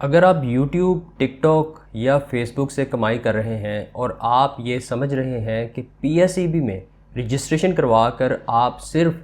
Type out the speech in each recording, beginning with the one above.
अगर आप YouTube, TikTok या Facebook से कमाई कर रहे हैं और आप ये समझ रहे हैं कि PSEB में रजिस्ट्रेशन करवा कर आप सिर्फ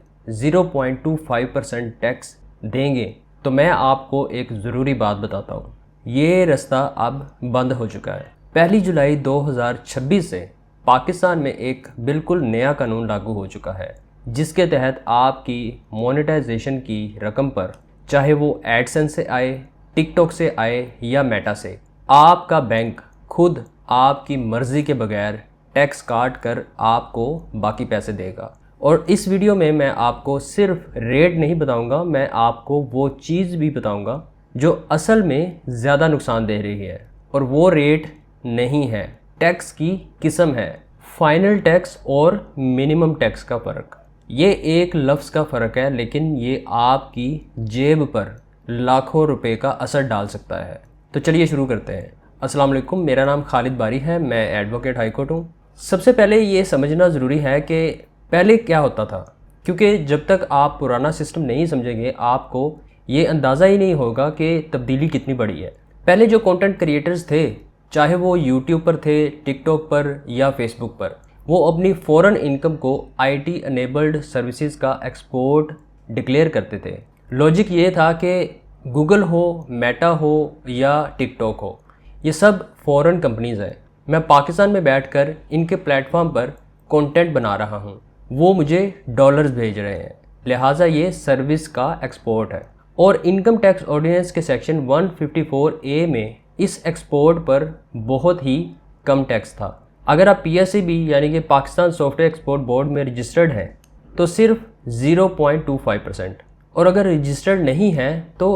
0.25% टैक्स देंगे, तो मैं आपको एक ज़रूरी बात बताता हूँ। ये रास्ता अब बंद हो चुका है। 1 जुलाई 2026 से पाकिस्तान में एक बिल्कुल नया कानून लागू हो चुका है, जिसके तहत आपकी मोनेटाइजेशन की रकम पर, चाहे वो एडसेंस से आए, टिकटॉक से आए या मेटा से, आपका बैंक खुद आपकी मर्ज़ी के बगैर टैक्स काट कर आपको बाकी पैसे देगा। और इस वीडियो में मैं आपको सिर्फ रेट नहीं बताऊंगा, मैं आपको वो चीज़ भी बताऊंगा जो असल में ज़्यादा नुकसान दे रही है। और वो रेट नहीं है, टैक्स की किस्म है। फाइनल टैक्स और मिनिमम टैक्स का फ़र्क, ये एक लफ्ज़ का फ़र्क है, लेकिन ये आपकी जेब पर लाखों रुपए का असर डाल सकता है। तो चलिए शुरू करते हैं। अस्सलाम वालेकुम, मेरा नाम खालिद बारी है, मैं एडवोकेट हाई कोर्ट हूँ। सबसे पहले ये समझना ज़रूरी है कि पहले क्या होता था, क्योंकि जब तक आप पुराना सिस्टम नहीं समझेंगे आपको ये अंदाज़ा ही नहीं होगा कि तब्दीली कितनी बड़ी है। पहले जो कंटेंट क्रिएटर्स थे, चाहे वो यूट्यूब पर थे, टिकटॉक पर या फेसबुक पर, वो अपनी फ़ॉरेन इनकम को IT अनेबल्ड सर्विसेज का एक्सपोर्ट डिक्लेयर करते थे। लॉजिक ये था कि गूगल हो, मेटा हो या टिकटॉक हो, ये सब फॉरेन कंपनीज़ हैं। मैं पाकिस्तान में बैठकर इनके प्लेटफॉर्म पर कंटेंट बना रहा हूँ, वो मुझे डॉलर्स भेज रहे हैं, लिहाजा ये सर्विस का एक्सपोर्ट है। और इनकम टैक्स ऑर्डिनेंस के सेक्शन 154A में इस एक्सपोर्ट पर बहुत ही कम टैक्स था। अगर आप PSEB यानी कि पाकिस्तान सॉफ्टवेयर एक्सपोर्ट बोर्ड में रजिस्टर्ड हैं तो सिर्फ 0.25%, और अगर रजिस्टर्ड नहीं है तो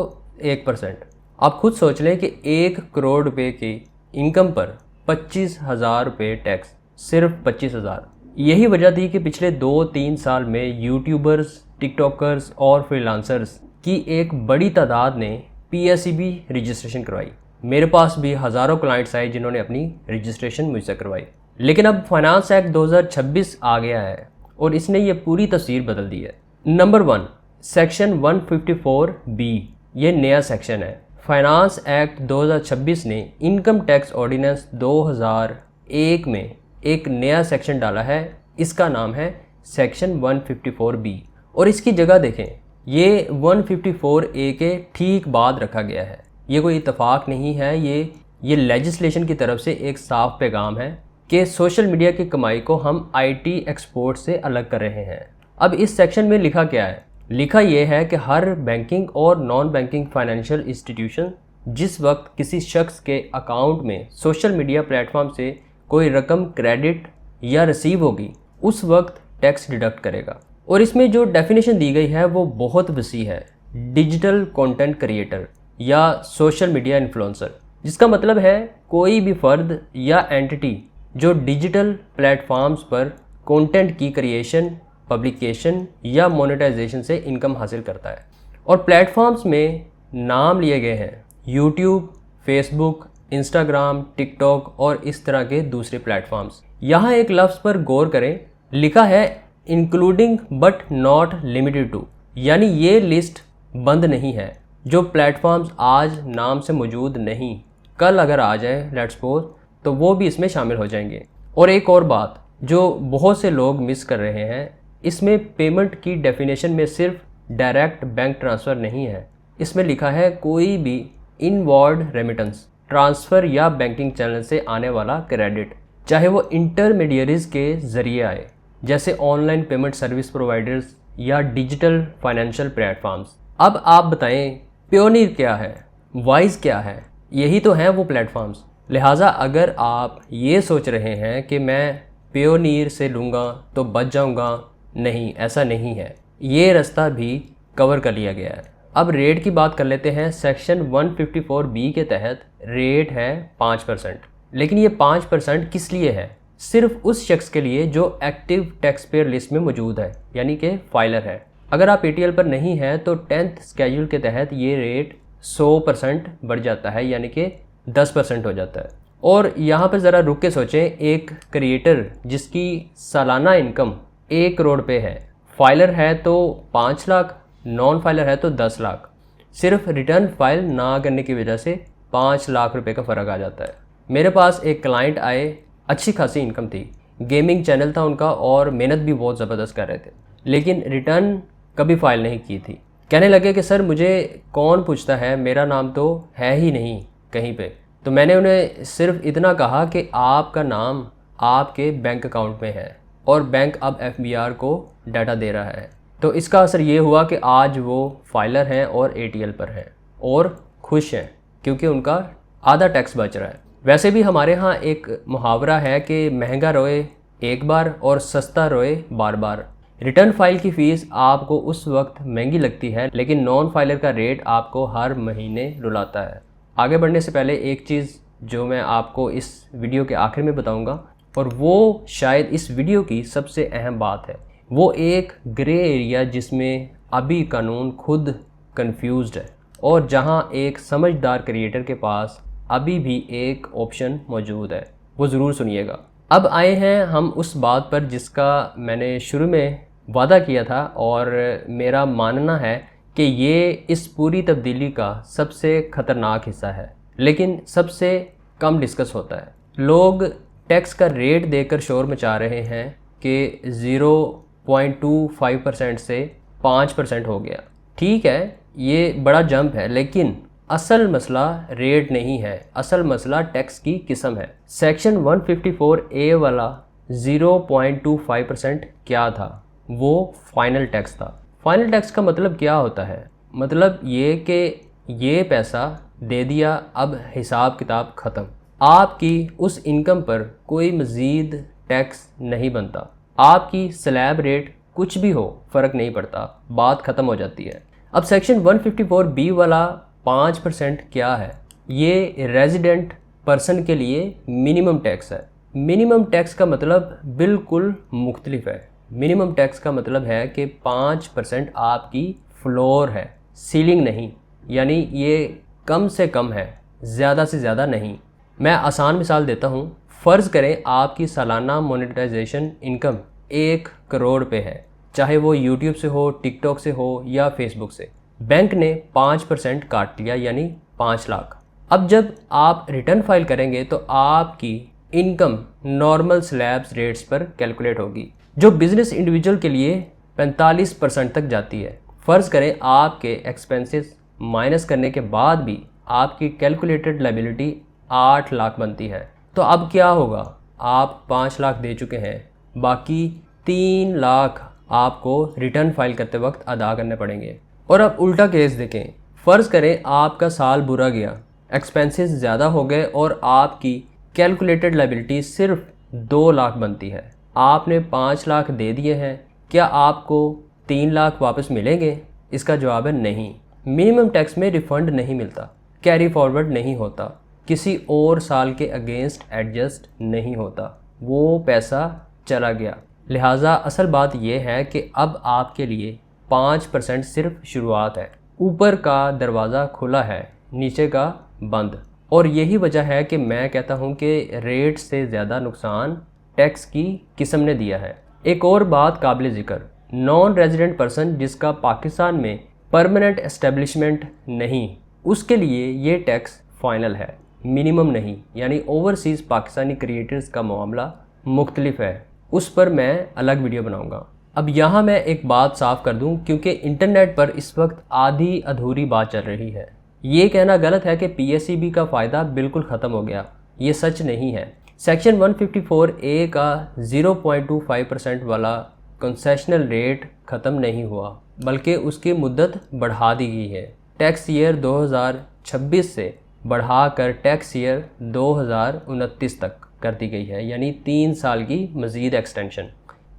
1%। आप खुद सोच लें कि 1 करोड़ रुपए की इनकम पर 25,000 रुपये टैक्स, सिर्फ 25,000। यही वजह थी कि पिछले 2-3 साल में यूट्यूबर्स, टिकटॉकर्स और फ्रीलांसर्स की एक बड़ी तादाद ने PSEB रजिस्ट्रेशन करवाई। मेरे पास भी हज़ारों क्लाइंट्स आए जिन्होंने अपनी रजिस्ट्रेशन मुझसे करवाई। लेकिन अब फाइनेंस एक्ट 2026 आ गया है और इसने ये पूरी तस्वीर बदल दी है। नंबर 1, सेक्शन 154B, ये नया सेक्शन है। फाइनेंस एक्ट 2026 ने इनकम टैक्स ऑर्डिनेंस 2001 में एक नया सेक्शन डाला है, इसका नाम है सेक्शन 154B। और इसकी जगह देखें, ये 154A के ठीक बाद रखा गया है। ये कोई इत्तेफाक नहीं है, ये लेजिस्लेशन की तरफ से एक साफ पैगाम है कि सोशल मीडिया की कमाई को हम IT एक्सपोर्ट से अलग कर रहे हैं। अब इस सेक्शन में लिखा क्या है? लिखा यह है कि हर बैंकिंग और नॉन बैंकिंग फाइनेंशियल इंस्टीट्यूशन जिस वक्त किसी शख्स के अकाउंट में सोशल मीडिया प्लेटफॉर्म से कोई रकम क्रेडिट या रिसीव होगी, उस वक्त टैक्स डिडक्ट करेगा। और इसमें जो डेफिनेशन दी गई है वो बहुत वसी है, डिजिटल कंटेंट क्रिएटर या सोशल मीडिया इन्फ्लुएंसर, जिसका मतलब है कोई भी फ़र्द या एंटिटी जो डिजिटल प्लेटफॉर्म्स पर कंटेंट की क्रिएशन, पब्लिकेशन या मोनेटाइजेशन से इनकम हासिल करता है। और प्लेटफॉर्म्स में नाम लिए गए हैं यूट्यूब, फेसबुक, इंस्टाग्राम, टिकटॉक और इस तरह के दूसरे प्लेटफॉर्म्स। यहाँ एक लफ्ज़ पर गौर करें, लिखा है including but not limited to, यानी ये लिस्ट बंद नहीं है। जो प्लेटफॉर्म्स आज नाम से मौजूद नहीं, कल अगर आ जाए लेट्स सपोज, तो वो भी इसमें शामिल हो जाएंगे। और एक और बात जो बहुत से लोग मिस कर रहे हैं, इसमें पेमेंट की डेफिनेशन में सिर्फ डायरेक्ट बैंक ट्रांसफ़र नहीं है, इसमें लिखा है कोई भी इनवर्ड रेमिटेंस, ट्रांसफ़र या बैंकिंग चैनल से आने वाला क्रेडिट, चाहे वो इंटरमीडियरीज के ज़रिए आए, जैसे ऑनलाइन पेमेंट सर्विस प्रोवाइडर्स या डिजिटल फाइनेंशियल प्लेटफॉर्म्स। अब आप बताएं, प्योनीर क्या है, वाइज क्या है? यही तो हैं वो प्लेटफॉर्म्स। लिहाजा अगर आप ये सोच रहे हैं कि मैं प्योनीर से लूँगा तो बच जाऊँगा, नहीं, ऐसा नहीं है। ये रास्ता भी कवर कर लिया गया है। अब रेट की बात कर लेते हैं। सेक्शन 154B के तहत रेट है 5%। लेकिन ये 5% किस लिए है? सिर्फ उस शख्स के लिए जो एक्टिव टैक्स पेयर लिस्ट में मौजूद है, यानी कि फाइलर है। अगर आप ATL पर नहीं है तो 10th स्केड्यूल के तहत ये रेट 100% बढ़ जाता है, यानी कि 10% हो जाता है। और यहाँ पर ज़रा रुक के सोचें, एक क्रिएटर जिसकी सालाना इनकम 1 करोड़ पे है, फाइलर है तो 5 लाख, नॉन फाइलर है तो 10 लाख, सिर्फ रिटर्न फाइल ना करने की वजह से 5 लाख रुपए का फ़र्क आ जाता है। मेरे पास एक क्लाइंट आए, अच्छी खासी इनकम थी, गेमिंग चैनल था उनका और मेहनत भी बहुत ज़बरदस्त कर रहे थे, लेकिन रिटर्न कभी फाइल नहीं की थी। कहने लगे कि सर मुझे कौन पूछता है, मेरा नाम तो है ही नहीं कहीं पे। तो मैंने उन्हें सिर्फ इतना कहा कि आपका नाम आपके बैंक अकाउंट में है और बैंक अब FBR को डाटा दे रहा है। तो इसका असर ये हुआ कि आज वो फाइलर हैं और ATL पर हैं और खुश हैं क्योंकि उनका आधा टैक्स बच रहा है। वैसे भी हमारे यहाँ एक मुहावरा है कि महंगा रोए एक बार और सस्ता रोए बार बार। रिटर्न फाइल की फ़ीस आपको उस वक्त महंगी लगती है, लेकिन नॉन फाइलर का रेट आपको हर महीने रुलाता है। आगे बढ़ने से पहले एक चीज़ जो मैं आपको इस वीडियो के आखिर में बताऊंगा, और वो शायद इस वीडियो की सबसे अहम बात है, वो एक ग्रे एरिया जिसमें अभी कानून खुद कंफ्यूज्ड है और जहां एक समझदार क्रिएटर के पास अभी भी एक ऑप्शन मौजूद है। वो ज़रूर सुनिएगा। अब आए हैं हम उस बात पर जिसका मैंने शुरू में वादा किया था और मेरा मानना है कि ये इस पूरी तब्दीली का सबसे ख़तरनाक हिस्सा है, लेकिन सबसे कम डिस्कस होता है। लोग टैक्स का रेट देकर शोर मचा रहे हैं कि 0.25% से 5% हो गया। ठीक है, ये बड़ा जंप है, लेकिन असल मसला रेट नहीं है, असल मसला टैक्स की किस्म है। सेक्शन 154A वाला 0.25% क्या था? वो फाइनल टैक्स था। फाइनल टैक्स का मतलब क्या होता है? मतलब ये कि ये पैसा दे दिया, अब हिसाब किताब ख़त्म। आपकी उस इनकम पर कोई मज़ीद टैक्स नहीं बनता। आपकी स्लैब रेट कुछ भी हो, फ़र्क नहीं पड़ता, बात ख़त्म हो जाती है। अब सेक्शन 154B वाला 5% क्या है? ये रेजिडेंट पर्सन के लिए मिनिमम टैक्स है। मिनिमम टैक्स का मतलब बिल्कुल मुख्तलिफ है। मिनिमम टैक्स का मतलब है कि 5% आपकी फ्लोर है, सीलिंग नहीं, यानी ये कम से कम है, ज़्यादा से ज़्यादा नहीं। मैं आसान मिसाल देता हूँ। फ़र्ज़ करें आपकी सालाना मोनेटाइजेशन इनकम 1 करोड़ पे है, चाहे वो यूट्यूब से हो, टिकटॉक से हो या फेसबुक से। बैंक ने 5% काट लिया, यानी 5 लाख। अब जब आप रिटर्न फाइल करेंगे तो आपकी इनकम नॉर्मल स्लैब्स रेट्स पर कैलकुलेट होगी, जो बिजनेस इंडिविजुअल के लिए 45% तक जाती है। फ़र्ज़ करें आपके एक्सपेंसेस माइनस करने के बाद भी आपकी कैलकुलेटेड लायबिलिटी 8 लाख बनती है। तो अब क्या होगा? आप 5 लाख दे चुके हैं, बाकी 3 लाख आपको रिटर्न फाइल करते वक्त अदा करने पड़ेंगे। और अब उल्टा केस देखें। फ़र्ज़ करें आपका साल बुरा गया, एक्सपेंसेस ज़्यादा हो गए और आपकी कैलकुलेटेड लायबिलिटी सिर्फ 2 लाख बनती है। आपने 5 लाख दे दिए हैं, क्या आपको 3 लाख वापस मिलेंगे? इसका जवाब है नहीं। मिनिमम टैक्स में रिफ़ंड नहीं मिलता, कैरी फॉरवर्ड नहीं होता, किसी और साल के अगेंस्ट एडजस्ट नहीं होता, वो पैसा चला गया। लिहाजा असल बात यह है कि अब आपके लिए 5% सिर्फ शुरुआत है। ऊपर का दरवाज़ा खुला है, नीचे का बंद। और यही वजह है कि मैं कहता हूँ कि रेट से ज़्यादा नुकसान टैक्स की किस्म ने दिया है। एक और बात काबिल ज़िक्र, नॉन रेजिडेंट पर्सन जिसका पाकिस्तान में परमानेंट एस्टेब्लिशमेंट नहीं, उसके लिए ये टैक्स फाइनल है, मिनिमम नहीं। यानी ओवरसीज़ पाकिस्तानी क्रिएटर्स का मामला मुख्तलिफ है, उस पर मैं अलग वीडियो बनाऊँगा। अब यहाँ मैं एक बात साफ़ कर दूँ, क्योंकि इंटरनेट पर इस वक्त आधी अधूरी बात चल रही है। ये कहना गलत है कि PSEB का फ़ायदा बिल्कुल ख़त्म हो गया, ये सच नहीं है। सेक्शन 154A का 0.25% वाला कंसेशनल रेट ख़त्म नहीं हुआ, बल्कि उसकी मुद्दत बढ़ा दी गई है। टैक्स ईयर 2026 से बढ़ाकर टैक्स ईयर 2029 तक कर दी गई है, यानी 3 साल की मज़ीद एक्सटेंशन।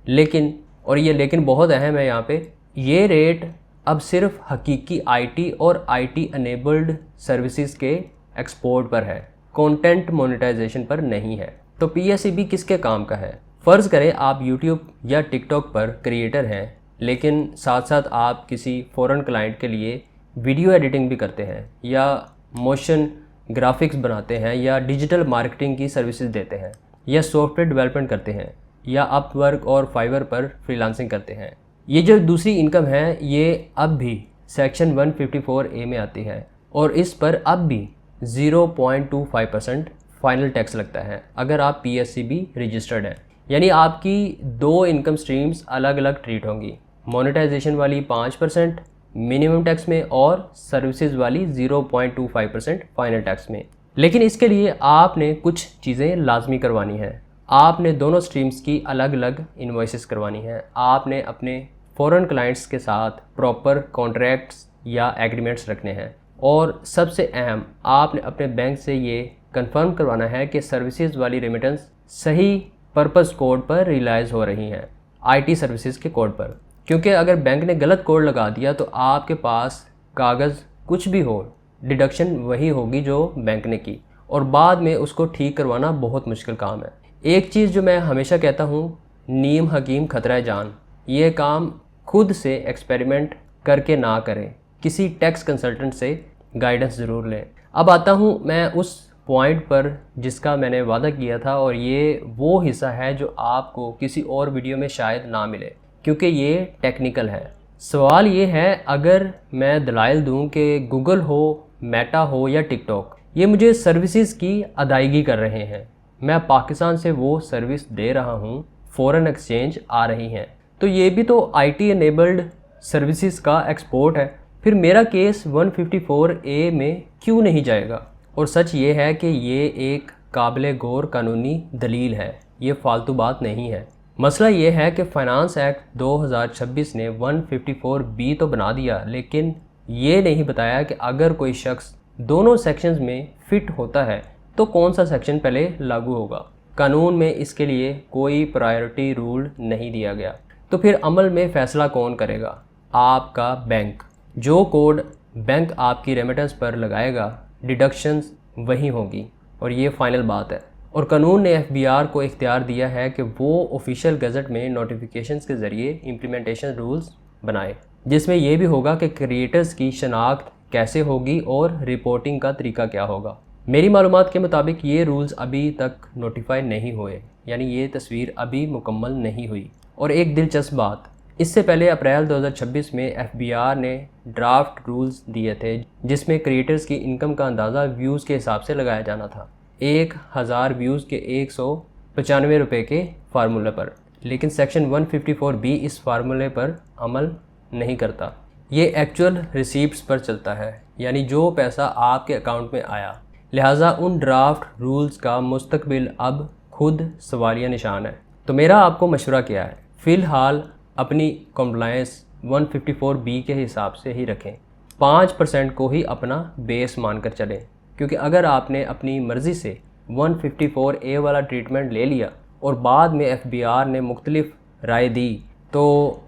लेकिन, और ये लेकिन बहुत अहम है यहाँ पे, ये रेट अब सिर्फ हकीकी IT और IT अनेबल्ड सर्विसेज के एक्सपोर्ट पर है, कंटेंट मोनेटाइजेशन पर नहीं है। तो PSEB किसके काम का है? फ़र्ज़ करें आप YouTube या TikTok पर क्रिएटर हैं, लेकिन साथ साथ आप किसी फ़ॉरेन क्लाइंट के लिए वीडियो एडिटिंग भी करते हैं, या मोशन ग्राफिक्स बनाते हैं, या डिजिटल मार्केटिंग की सर्विसेज देते हैं, या सॉफ्टवेयर डेवलपमेंट करते हैं, या अपवर्क और फाइवर पर फ्रीलांसिंग करते हैं। ये जो दूसरी इनकम है, ये अब भी सेक्शन 154A में आती है और इस पर अब भी 0.25% फाइनल टैक्स लगता है अगर आप PSEB रजिस्टर्ड हैं। यानी आपकी दो इनकम स्ट्रीम्स अलग अलग ट्रीट होंगी, मोनेटाइजेशन वाली 5% मिनिमम टैक्स में और सर्विसेज वाली 0.25% फाइनल टैक्स में। लेकिन इसके लिए आपने कुछ चीज़ें लाजमी करवानी है। आपने दोनों स्ट्रीम्स की अलग अलग इन्वॉइसेस करवानी है। आपने अपने फॉरेन क्लाइंट्स के साथ प्रॉपर कॉन्ट्रैक्ट्स या एग्रीमेंट्स रखने हैं, और सबसे अहम आपने अपने बैंक से ये कंफर्म करवाना है कि सर्विसेज वाली रेमिटेंस सही पर्पस कोड पर रियलाइज़ हो रही हैं, IT सर्विसेज के कोड पर। क्योंकि अगर बैंक ने गलत कोड लगा दिया तो आपके पास कागज़ कुछ भी हो, डिडक्शन वही होगी जो बैंक ने की, और बाद में उसको ठीक करवाना बहुत मुश्किल काम है। एक चीज़ जो मैं हमेशा कहता हूँ, नीम हकीम खतरा जान। ये काम खुद से एक्सपेरिमेंट करके ना करें, किसी टैक्स कंसल्टेंट से गाइडेंस ज़रूर लें। अब आता हूँ मैं उस पॉइंट पर जिसका मैंने वादा किया था, और ये वो हिस्सा है जो आपको किसी और वीडियो में शायद ना मिले क्योंकि ये टेक्निकल है। सवाल ये है, अगर मैं दलाइल दूँ कि गूगल हो, मेटा हो या टिकटॉक, ये मुझे सर्विसेज की अदायगी कर रहे हैं, मैं पाकिस्तान से वो सर्विस दे रहा हूँ, फॉरेन एक्सचेंज आ रही हैं, तो ये भी तो IT एनेबल्ड सर्विसेज का एक्सपोर्ट है, फिर मेरा केस 154A में क्यों नहीं जाएगा? और सच ये है कि ये एक काबिल गौर कानूनी दलील है, ये फालतू बात नहीं है। मसला ये है कि फाइनेंस एक्ट 2026 ने 154B तो बना दिया, लेकिन ये नहीं बताया कि अगर कोई शख्स दोनों सेक्शंस में फिट होता है तो कौन सा सेक्शन पहले लागू होगा। कानून में इसके लिए कोई प्रायोरिटी रूल नहीं दिया गया, तो फिर अमल में फ़ैसला कौन करेगा? आपका बैंक। जो कोड बैंक आपकी रेमिटेंस पर लगाएगा, डिडक्शंस वही होंगी, और ये फाइनल बात है। और कानून ने FBR को इख्तियार दिया है कि वो ऑफिशियल गज़ट में नोटिफिकेशंस के ज़रिए इम्प्लीमेंटेशन रूल्स बनाए, जिसमें यह भी होगा कि क्रिएटर्स की शनाख्त कैसे होगी और रिपोर्टिंग का तरीका क्या होगा। मेरी मालूमात के मुताबिक ये रूल्स अभी तक नोटिफाई नहीं हुए, यानी ये तस्वीर अभी मुकम्मल नहीं हुई। और एक दिलचस्प बात, इससे पहले अप्रैल 2026 में FBR ने ड्राफ्ट रूल्स दिए थे जिसमें क्रिएटर्स की इनकम का अंदाज़ा व्यूज़ के हिसाब से लगाया जाना था, 1000 व्यूज़ के 195 रुपये के फार्मूले पर। लेकिन सेक्शन 154B इस फार्मूले पर अमल नहीं करता, ये एक्चुअल रिसीप्ट्स पर चलता है, यानी जो पैसा आपके अकाउंट में आया। लिहाजा उन ड्राफ्ट रूल्स का मुस्तकबिल अब खुद सवालिया निशान है। तो मेरा आपको मशवरा क्या है? फ़िलहाल अपनी कंप्लायंस 154B के हिसाब से ही रखें, 5% को ही अपना बेस मानकर चलें, क्योंकि अगर आपने अपनी मर्ज़ी से 154A वाला ट्रीटमेंट ले लिया और बाद में FBR ने मुख्तलिफ राय दी तो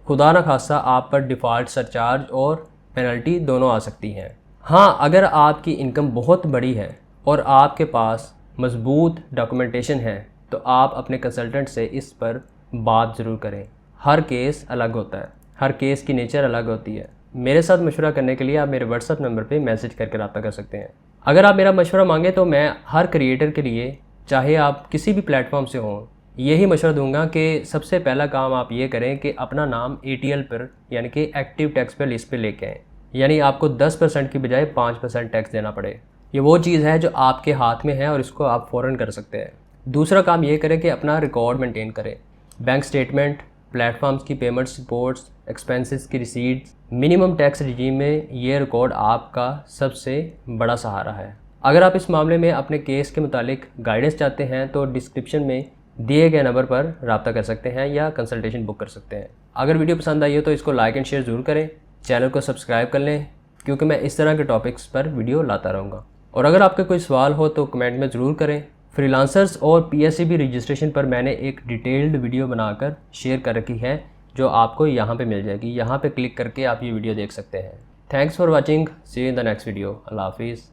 खुदा न खासा आप पर डिफ़ॉल्ट सरचार्ज और पेनल्टी दोनों आ सकती हैं। हाँ, अगर आपकी इनकम बहुत बड़ी है और आपके पास मजबूत डॉक्यूमेंटेशन है तो आप अपने कंसल्टेंट से इस पर बात ज़रूर करें। हर केस अलग होता है, हर केस की नेचर अलग होती है। मेरे साथ मशवरा करने के लिए आप मेरे WhatsApp नंबर पे मैसेज करके रब्ता कर सकते हैं। अगर आप मेरा मशवरा मांगे तो मैं हर क्रिएटर के लिए, चाहे आप किसी भी प्लेटफॉर्म से हों, यही मशवरा दूंगा कि सबसे पहला काम आप ये करें कि अपना नाम ATL पर, यानी कि एक्टिव टैक्स पे लिस्ट पे लेके आएँ, यानी आपको 10% की बजाय 5% टैक्स देना पड़े। ये वो चीज़ है जो आपके हाथ में है और इसको आप फ़ौरन कर सकते हैं। दूसरा काम ये करें कि अपना रिकॉर्ड मेंटेन करें, बैंक स्टेटमेंट, प्लेटफॉर्म्स की पेमेंट रिपोर्ट्स, एक्सपेंसेस की रिसीट्स। मिनिमम टैक्स रिजीम में ये रिकॉर्ड आपका सबसे बड़ा सहारा है। अगर आप इस मामले में अपने केस के मुतालिक गाइडेंस चाहते हैं तो डिस्क्रिप्शन में दिए गए नंबर पर रब्ता कर सकते हैं या कंसल्टेशन बुक कर सकते हैं। अगर वीडियो पसंद आई हो तो इसको लाइक एंड शेयर ज़रूर करें, चैनल को सब्सक्राइब कर लें, क्योंकि मैं इस तरह के टॉपिक्स पर वीडियो लाता रहूँगा। और अगर आपका कोई सवाल हो तो कमेंट में ज़रूर करें। फ्रीलांसर्स और PSEB रजिस्ट्रेशन पर मैंने एक डिटेल्ड वीडियो बनाकर शेयर कर रखी है जो आपको यहाँ पे मिल जाएगी। यहाँ पे क्लिक करके आप ये वीडियो देख सकते हैं। Thanks for watching, see you in the next video. अल्लाह हाफिज़।